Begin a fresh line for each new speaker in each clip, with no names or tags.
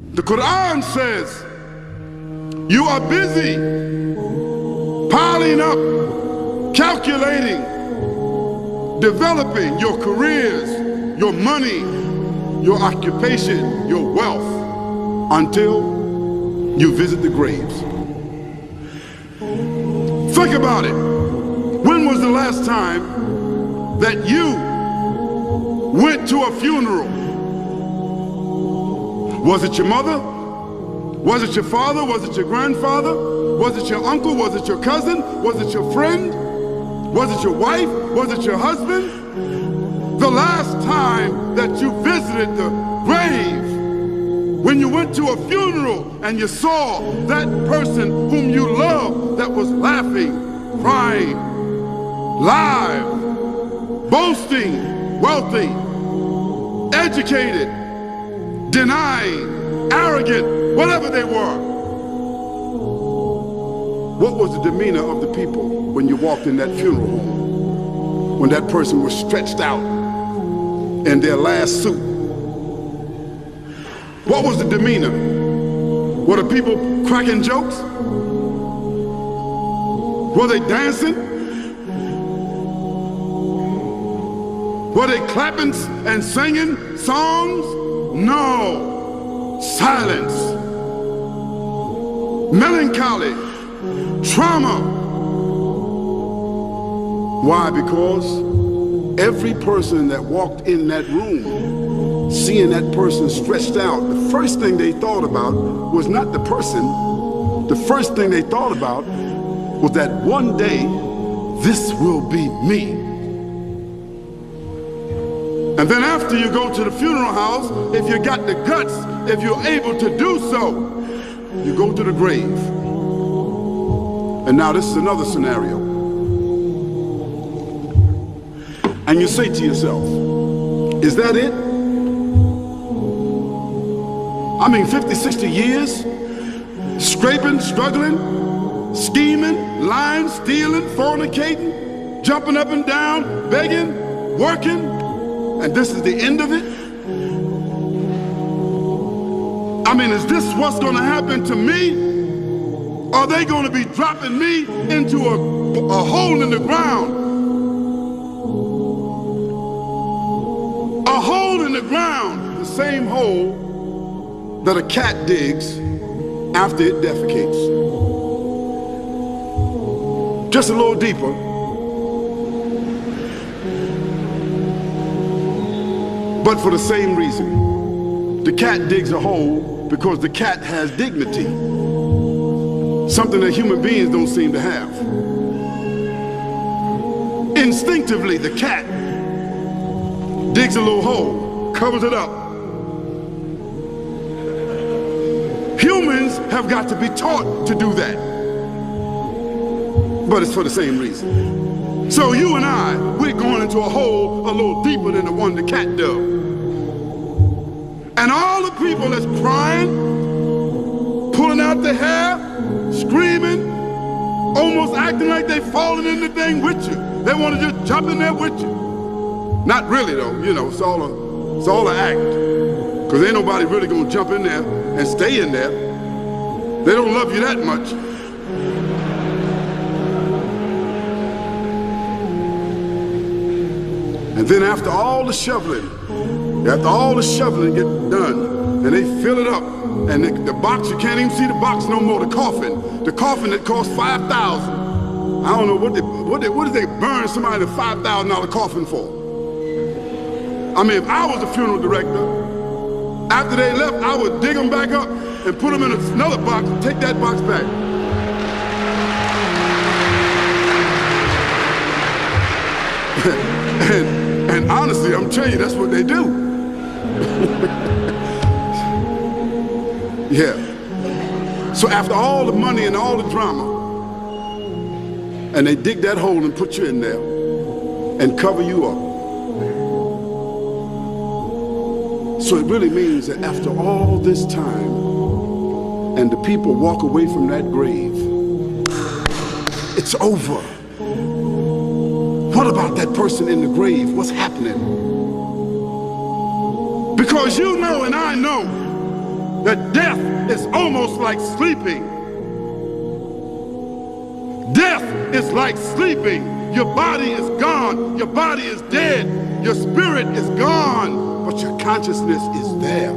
The Quran says you are busy piling up, calculating, developing your careers, your money, your occupation, your wealth, until you visit the graves. Think about it. When was the last time that you went to a funeral? Was it your mother? Was it your father? Was it your grandfather? Was it your uncle? Was it your cousin? Was it your friend? Was it your wife? Was it your husband? The last time that you visited the grave, when you went to a funeral and you saw that person whom you loved that was laughing, crying, live, boasting, wealthy, educated, denying, arrogant, whatever they were. What was the demeanor of the people when you walked in that funeral home? When that person was stretched out in their last suit? What was the demeanor? Were the people cracking jokes? Were they dancing? Were they clapping and singing songs? No. Silence. Melancholy. Trauma. Why? Because every person that walked in that room, seeing that person stretched out, the first thing they thought about was not the person. The first thing they thought about was that one day, this will be me. And then after you go to the funeral house, if you got the guts, if you're able to do so, you go to the grave. And now this is another scenario. And you say to yourself, is that it? I mean, 50, 60 years, scraping, struggling, scheming, lying, stealing, fornicating, jumping up and down, begging, working, and this is the end of it? I mean, is this what's going to happen to me? Are they going to be dropping me into a hole in the ground? A hole in the ground, the same hole that a cat digs after it defecates. Just a little deeper. But for the same reason. The cat digs a hole because the cat has dignity. Something that human beings don't seem to have. Instinctively, the cat digs a little hole, covers it up. Humans have got to be taught to do that. But it's for the same reason. So you and I, we're going into a hole a little deeper than the one the cat dug. And all the people that's crying, pulling out their hair, screaming, almost acting like they falling in the thing with you. They want to just jump in there with you. Not really though, you know, it's all an act. Because ain't nobody really going to jump in there and stay in there. They don't love you that much. And then after all the shoveling get done, and they fill it up, and the box, you can't even see the box no more, the coffin that cost $5,000. I don't know what did they burn somebody a $5,000 coffin for? I mean, if I was a funeral director, after they left, I would dig them back up and put them in another box, take that box back. And honestly, I'm telling you, that's what they do. Yeah. So after all the money and all the drama, and they dig that hole and put you in there and cover you up. So it really means that after all this time, and the people walk away from that grave, it's over. What about that person in the grave? What's happening? Because you know and I know that death is almost like sleeping. Death is like sleeping. Your body is gone. Your body is dead. Your spirit is gone, but your consciousness is there.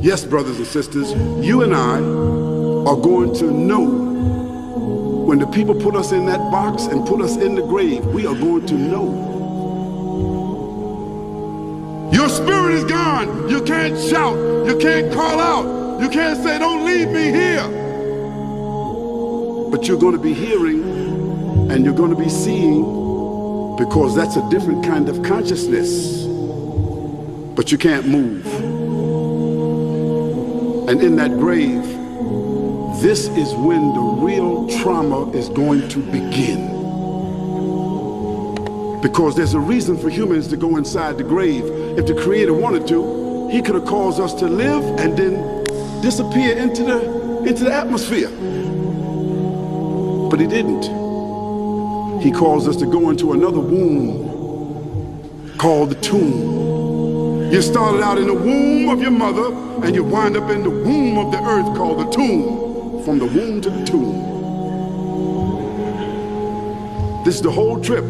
Yes, brothers and sisters, you and I are going to know when the people put us in that box and put us in the grave. We are going to know. Your spirit is gone. You can't shout. You can't call out. You can't say, don't leave me here. But you're going to be hearing and you're going to be seeing, because that's a different kind of consciousness. But you can't move. And in that grave, this is when the real trauma is going to begin. Because there's a reason for humans to go inside the grave. If the Creator wanted to, He could have caused us to live and then disappear into the atmosphere. But He didn't. He caused us to go into another womb called the tomb. You started out in the womb of your mother, and you wind up in the womb of the earth called the tomb. From the womb to the tomb. This is the whole trip.